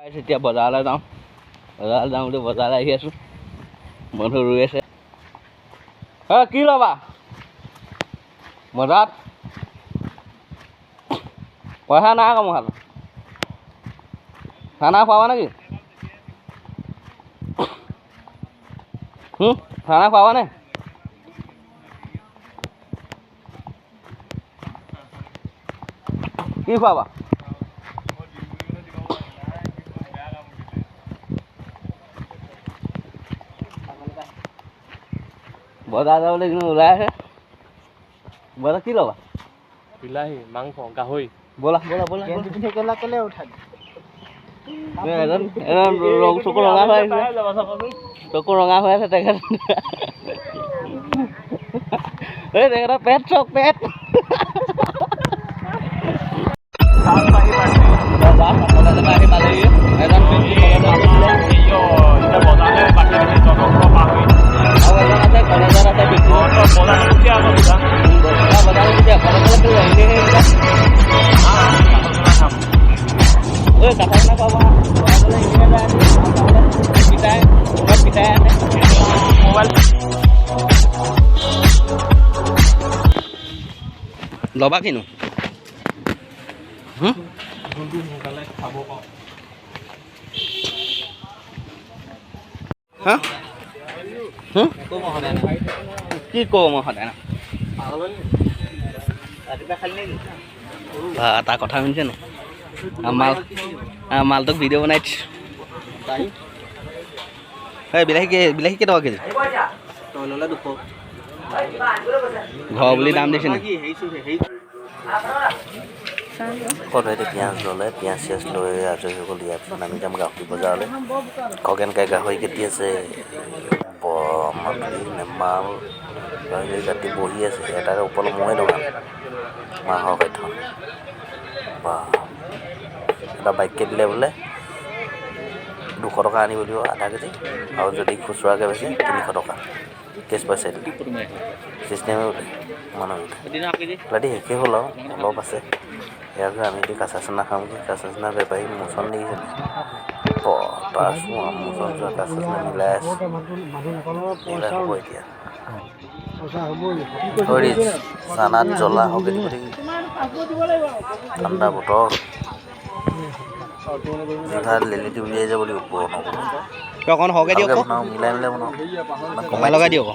এতিয়া বজাৰলৈ যাওঁ বুলি বজাৰলৈ আহি আছোঁ। বন্ধু ৰৈ আছে। কি ল'বা বজাৰত? পইচা নাই আকৌ মোৰ হাতত। খানা খুৱাবা নেকি? খানা খুৱাবা নে? কি খুৱাবা? বজাৰ যাবলৈ কিন্তু ওলাই আছে। বজাৰ কি ল'বা? বিলাহী, মাংস, গাহৰি। ব'লা উঠাই চকু ৰঙা হৈ আছে। চকু ৰঙা হৈ আছে তেখেত। তেখেতৰ পেট চক পেট। ল'বা কিনো? কি কওঁ মই সদায় না তাৰ কথা শুনিছে নে? মালটোক ভিডিঅ' বনাই দিছোঁ। বিলাহী কেইটকা কেজি? ঘৰ বুলি দাম দিছে নেকি? কড়াইতে পিঁয়াজ ল'লে, পিঁয়াজ চিয়াজ লৈ আজৰি হৈ গ'ল। ইয়াৰ পিছত আমি যাম গাহৰি বজাৰলৈ। খগেনকাই গাহৰি কাটি আছে, মাটি নেমাল গাহৰি কাটি বহি আছে। এটাৰে ওপৰত ময়ে দোকান মাহৰ সৈতে বা এটা বাইককে দিলে বোলে 200 টকা আনিব দিব আধা কেজি, আৰু যদি খুচুৰাকৈ বেচে 300 টকা কেছ পইচা দিলে চিষ্টেমে বোলে মানুহ দেই শেষেই হ'ল আৰু অলপ আছে। ইয়াৰ পিছত আমি এতিয়া কাঁচা চানা খামগৈ। কাঁচা চানা বেপাৰী মোচন দেখিছে তাৰ মোচন চোৱা কাঁচা চানা মিলাই আছে। এইবিলাক হ'ব এতিয়া চানাত জ্বলা হকে দিব দেই। ঠাণ্ডা বতৰ জিভাত লেলিটি উলিয়াই যাব লাগিব। অকণ সৰহকৈ দিয়ক, বনাওঁ, মিলাই বনাওঁ, কমাই লগাই দিয়ক।